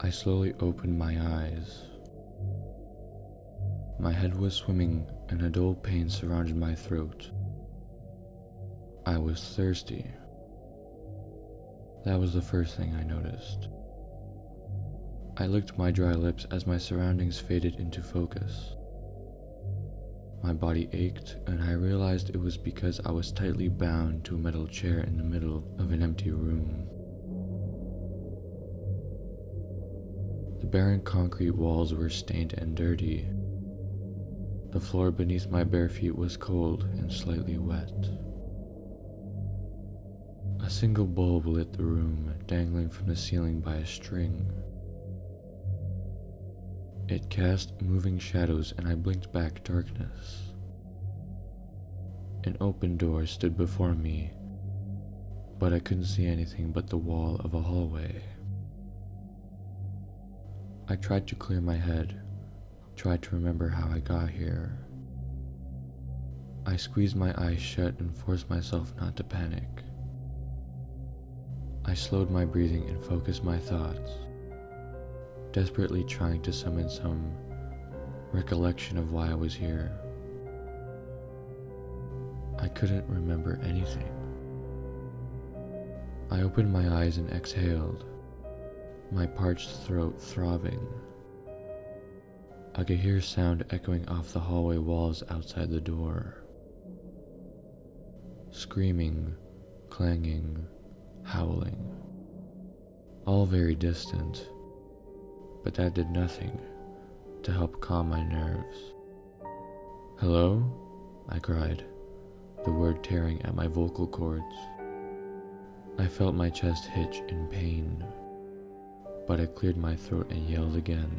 I slowly opened my eyes. My head was swimming and a dull pain surrounded my throat. I was thirsty. That was the first thing I noticed. I licked my dry lips as my surroundings faded into focus. My body ached, and I realized it was because I was tightly bound to a metal chair in the middle of an empty room. The barren concrete walls were stained and dirty. The floor beneath my bare feet was cold and slightly wet. A single bulb lit the room, dangling from the ceiling by a string. It cast moving shadows, and I blinked back darkness. An open door stood before me, but I couldn't see anything but the wall of a hallway. I tried to clear my head, tried to remember how I got here. I squeezed my eyes shut and forced myself not to panic. I slowed my breathing and focused my thoughts, desperately trying to summon some recollection of why I was here. I couldn't remember anything. I opened my eyes and exhaled, my parched throat throbbing. I could hear sound echoing off the hallway walls outside the door. Screaming, clanging, howling. All very distant, but that did nothing to help calm my nerves. "Hello?" I cried, the word tearing at my vocal cords. I felt my chest hitch in pain, but I cleared my throat and yelled again.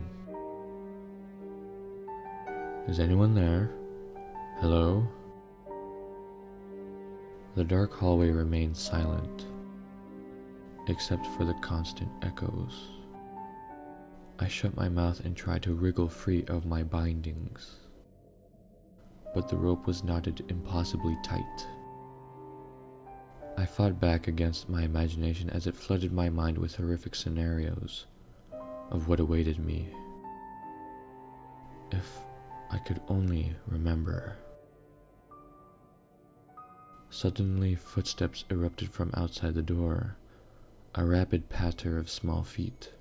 "Is anyone there? Hello?" The dark hallway remained silent, except for the constant echoes. I shut my mouth and tried to wriggle free of my bindings, but the rope was knotted impossibly tight. I fought back against my imagination as it flooded my mind with horrific scenarios of what awaited me. If I could only remember. Suddenly, footsteps erupted from outside the door, a rapid patter of small feet.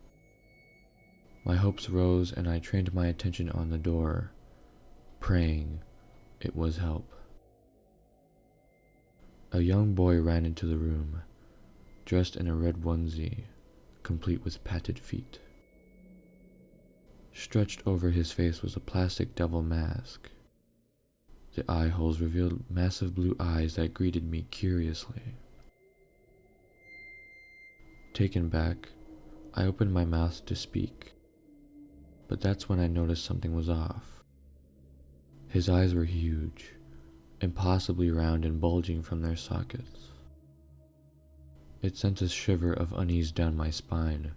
My hopes rose and I trained my attention on the door, praying it was help. A young boy ran into the room, dressed in a red onesie, complete with padded feet. Stretched over his face was a plastic devil mask. The eye holes revealed massive blue eyes that greeted me curiously. Taken back, I opened my mouth to speak, but that's when I noticed something was off. His eyes were huge, impossibly round and bulging from their sockets. It sent a shiver of unease down my spine,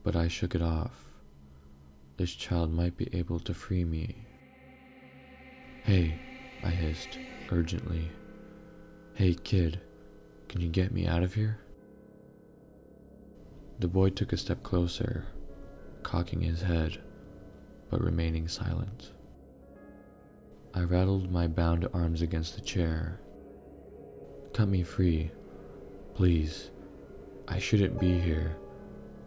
but I shook it off. This child might be able to free me. "Hey," I hissed, urgently. "Hey, kid, can you get me out of here?" The boy took a step closer, cocking his head, but remaining silent. I rattled my bound arms against the chair. "Cut me free, please. I shouldn't be here.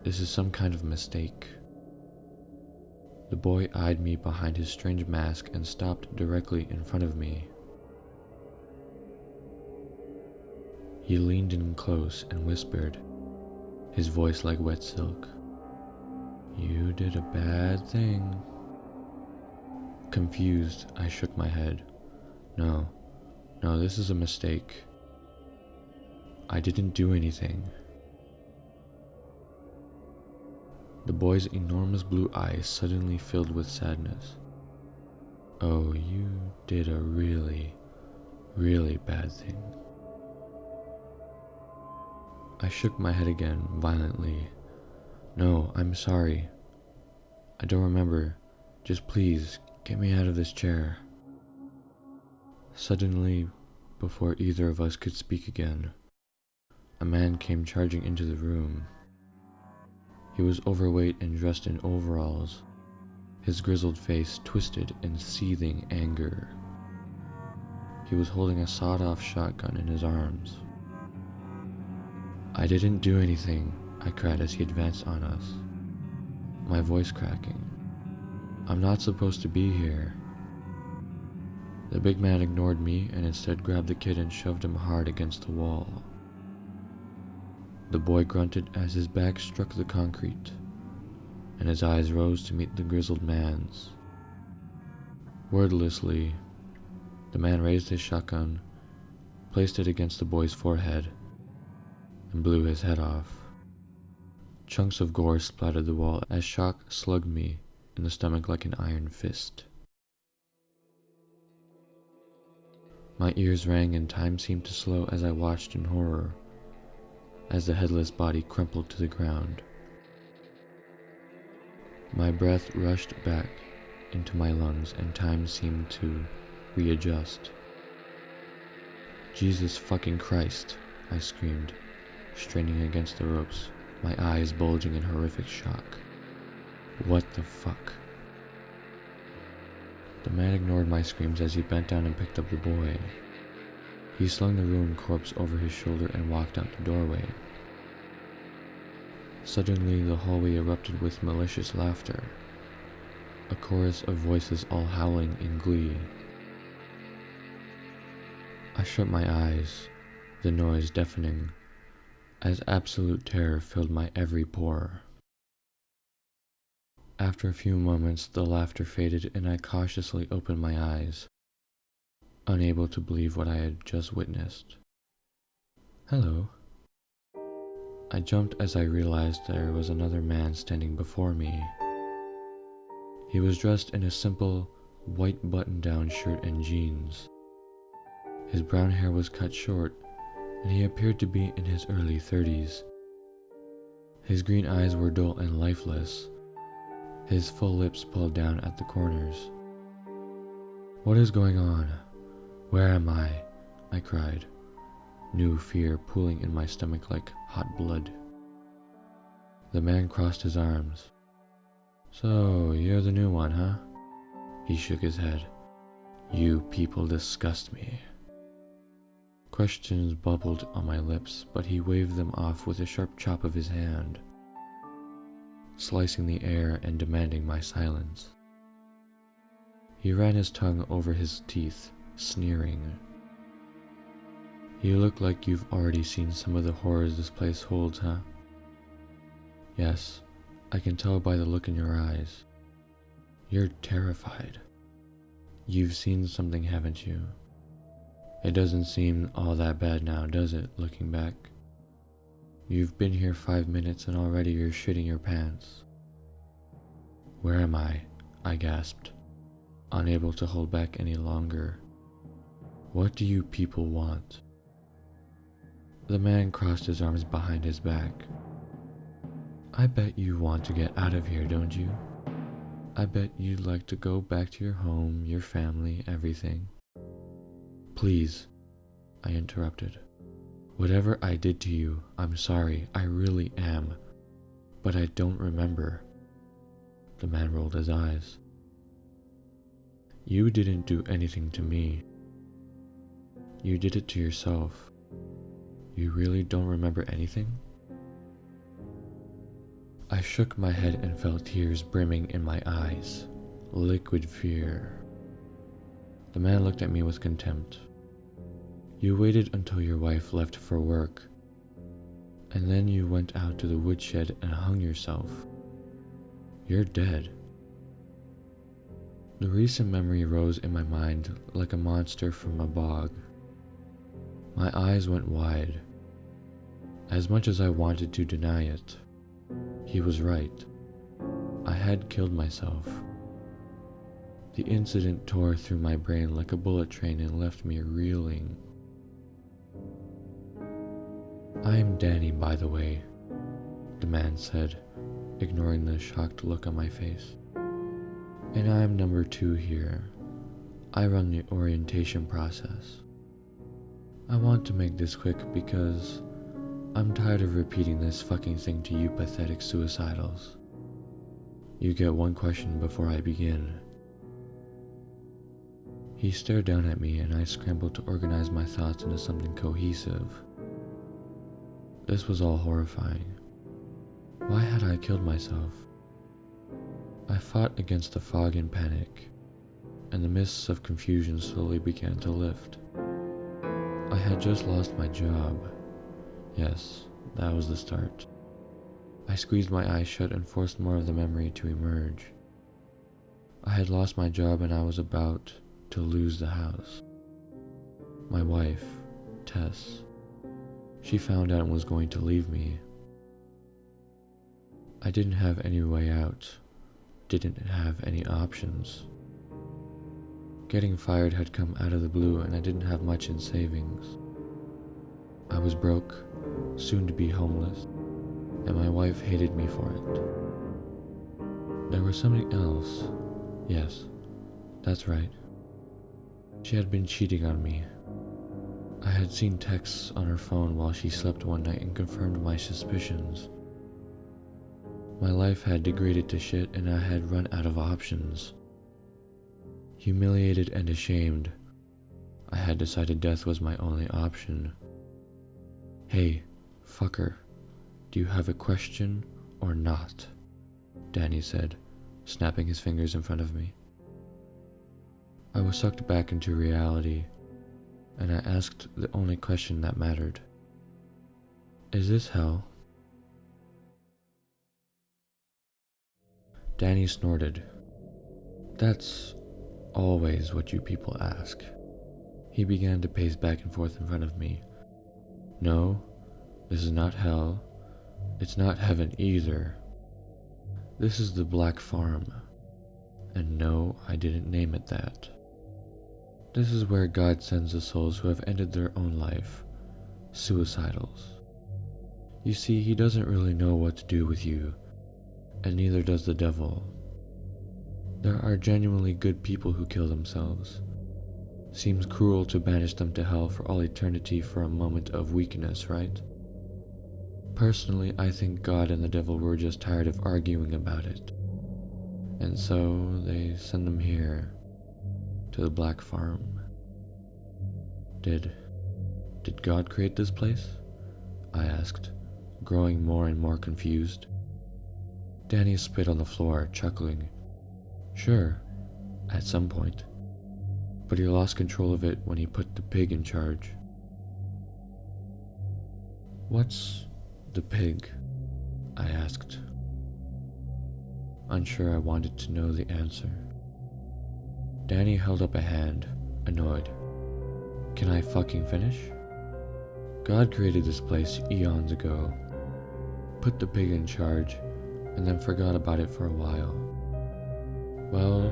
This is some kind of mistake." The boy eyed me behind his strange mask and stopped directly in front of me. He leaned in close and whispered, his voice like wet silk. "You did a bad thing." Confused, I shook my head. No, this is a mistake. I didn't do anything." The boy's enormous blue eyes suddenly filled with sadness. "Oh, you did a really, really bad thing." I shook my head again, violently. "No, I'm sorry. I don't remember. Just please, get me out of this chair." Suddenly, before either of us could speak again, a man came charging into the room. He was overweight and dressed in overalls, his grizzled face twisted in seething anger. He was holding a sawed-off shotgun in his arms. "I didn't do anything," I cried as he advanced on us, my voice cracking. "I'm not supposed to be here." The big man ignored me and instead grabbed the kid and shoved him hard against the wall. The boy grunted as his back struck the concrete, and his eyes rose to meet the grizzled man's. Wordlessly, the man raised his shotgun, placed it against the boy's forehead, and blew his head off. Chunks of gore splattered the wall as shock slugged me in the stomach like an iron fist. My ears rang and time seemed to slow as I watched in horror, as the headless body crumpled to the ground. My breath rushed back into my lungs and time seemed to readjust. "Jesus fucking Christ," I screamed, straining against the ropes, my eyes bulging in horrific shock. "What the fuck?" The man ignored my screams as he bent down and picked up the boy. He slung the ruined corpse over his shoulder and walked out the doorway. Suddenly, the hallway erupted with malicious laughter, a chorus of voices all howling in glee. I shut my eyes, the noise deafening, as absolute terror filled my every pore. After a few moments, the laughter faded and I cautiously opened my eyes, unable to believe what I had just witnessed. "Hello." I jumped as I realized there was another man standing before me. He was dressed in a simple, white button-down shirt and jeans. His brown hair was cut short, and he appeared to be in his early 30s. His green eyes were dull and lifeless, his full lips pulled down at the corners. "What is going on? Where am I?" I cried, new fear pooling in my stomach like hot blood. The man crossed his arms. "So, you're the new one, huh?" He shook his head. "You people disgust me." Questions bubbled on my lips, but he waved them off with a sharp chop of his hand, slicing the air and demanding my silence. He ran his tongue over his teeth, sneering. "You look like you've already seen some of the horrors this place holds, huh?" "Yes, I can tell by the look in your eyes. You're terrified. You've seen something, haven't you? It doesn't seem all that bad now, does it, looking back? You've been here 5 minutes and already you're shitting your pants." "Where am I?" I gasped, unable to hold back any longer. "What do you people want?" The man crossed his arms behind his back. "I bet you want to get out of here, don't you? I bet you'd like to go back to your home, your family, everything." "Please," I interrupted. "Whatever I did to you, I'm sorry, I really am. But I don't remember." The man rolled his eyes. "You didn't do anything to me. You did it to yourself. You really don't remember anything?" I shook my head and felt tears brimming in my eyes. Liquid fear. The man looked at me with contempt. "You waited until your wife left for work, and then you went out to the woodshed and hung yourself. You're dead." The recent memory rose in my mind like a monster from a bog. My eyes went wide. As much as I wanted to deny it, he was right. I had killed myself. The incident tore through my brain like a bullet train and left me reeling. "I'm Danny, by the way," the man said, ignoring the shocked look on my face. "And I'm number 2 here. I run the orientation process. I want to make this quick because I'm tired of repeating this fucking thing to you pathetic suicidals. You get one question before I begin. He stared down at me and I scrambled to organize my thoughts into something cohesive. This was all horrifying. Why had I killed myself? I fought against the fog and panic, and the mists of confusion slowly began to lift. I had just lost my job. Yes, that was the start. I squeezed my eyes shut and forced more of the memory to emerge. I had lost my job and I was about to lose the house. My wife, Tess, she found out and was going to leave me. I didn't have any way out, didn't have any options. Getting fired had come out of the blue and I didn't have much in savings. I was broke, soon to be homeless, and my wife hated me for it. There was something else. Yes, that's right. She had been cheating on me. I had seen texts on her phone while she slept one night and confirmed my suspicions. My life had degraded to shit and I had run out of options. Humiliated and ashamed, I had decided death was my only option. Hey, fucker, do you have a question or not? Danny said, snapping his fingers in front of me. I was sucked back into reality, and I asked the only question that mattered. Is this hell? Danny snorted. That's always what you people ask. He began to pace back and forth in front of me. No, this is not hell. It's not heaven either. This is the Black Farm. And no, I didn't name it that. This is where God sends the souls who have ended their own life, suicidals. You see, he doesn't really know what to do with you, and neither does the devil. There are genuinely good people who kill themselves. Seems cruel to banish them to hell for all eternity for a moment of weakness, right? Personally, I think God and the devil were just tired of arguing about it. And so they send them here, to the Black Farm. Did God create this place? I asked, growing more and more confused. Danny spit on the floor, chuckling. Sure, at some point. But he lost control of it when he put the pig in charge. What's the pig? I asked. Unsure I wanted to know the answer. Danny held up a hand, annoyed. Can I fucking finish? God created this place eons ago, put the pig in charge, and then forgot about it for a while. Well,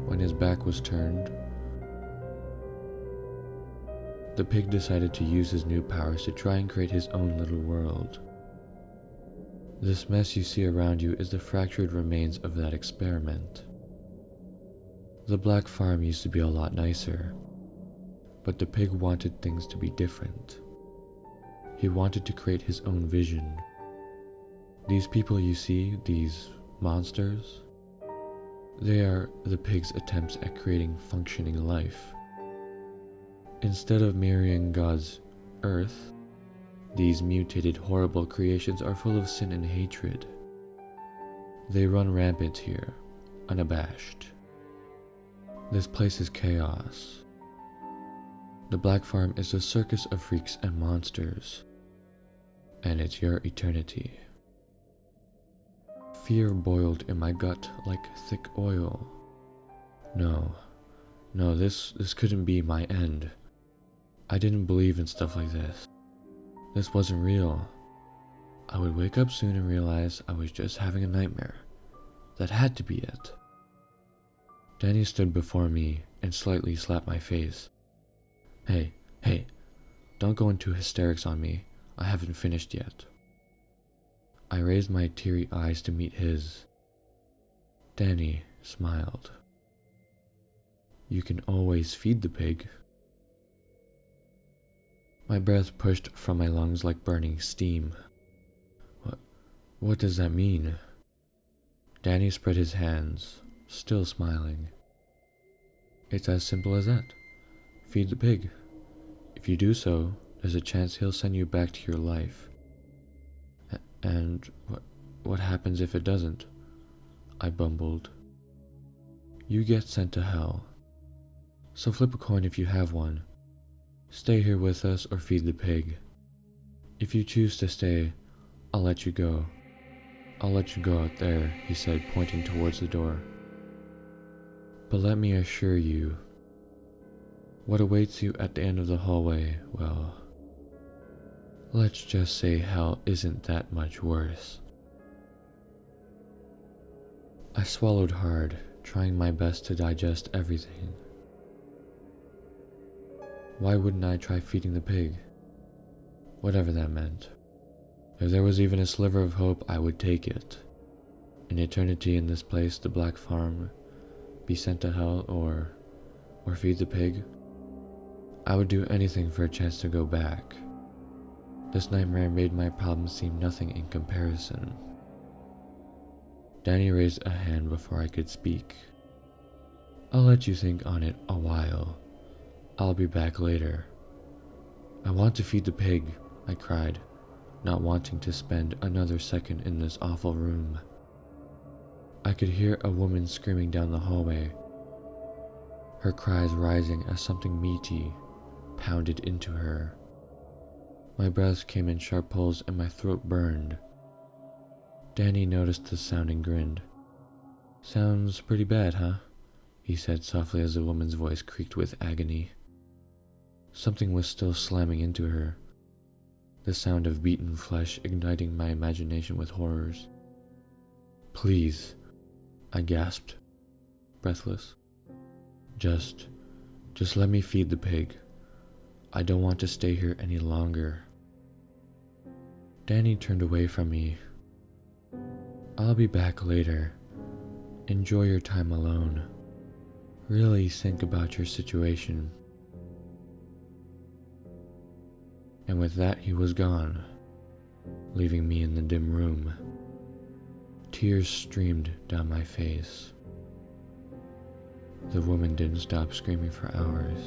when his back was turned, the pig decided to use his new powers to try and create his own little world. This mess you see around you is the fractured remains of that experiment. The Black Farm used to be a lot nicer, but the pig wanted things to be different. He wanted to create his own vision. These people you see, these monsters, they are the pig's attempts at creating functioning life. Instead of mirroring God's earth, these mutated, horrible creations are full of sin and hatred. They run rampant here, unabashed. This place is chaos. The Black Farm is a circus of freaks and monsters, and it's your eternity. Fear boiled in my gut like thick oil. No, this couldn't be my end. I didn't believe in stuff like this. This wasn't real. I would wake up soon and realize I was just having a nightmare. That had to be it. Danny stood before me and slightly slapped my face. Hey, don't go into hysterics on me. I haven't finished yet. I raised my teary eyes to meet his. Danny smiled. You can always feed the pig. My breath pushed from my lungs like burning steam. What does that mean? Danny spread his hands, still smiling. It's as simple as that. Feed the pig. If you do so, there's a chance he'll send you back to your life. And what happens if it doesn't? I bumbled. You get sent to hell. So flip a coin if you have one. Stay here with us or feed the pig. If you choose to stay, I'll let you go. I'll let you go out there, he said, pointing towards the door. But let me assure you, what awaits you at the end of the hallway, well, let's just say hell isn't that much worse. I swallowed hard, trying my best to digest everything. Why wouldn't I try feeding the pig? Whatever that meant. If there was even a sliver of hope, I would take it. An eternity in this place, the Black Farm, be sent to hell, or feed the pig. I would do anything for a chance to go back. This nightmare made my problems seem nothing in comparison. Danny raised a hand before I could speak. I'll let you think on it a while. I'll be back later. I want to feed the pig, I cried, not wanting to spend another second in this awful room. I could hear a woman screaming down the hallway, her cries rising as something meaty pounded into her. My breath came in sharp pulls and my throat burned. Danny noticed the sound and grinned. Sounds pretty bad, huh? He said softly as the woman's voice creaked with agony. Something was still slamming into her, the sound of beaten flesh igniting my imagination with horrors. Please, I gasped, breathless. Just let me feed the pig. I don't want to stay here any longer. Danny turned away from me. I'll be back later. Enjoy your time alone. Really think about your situation. And with that, he was gone, leaving me in the dim room. Tears streamed down my face. The woman didn't stop screaming for hours.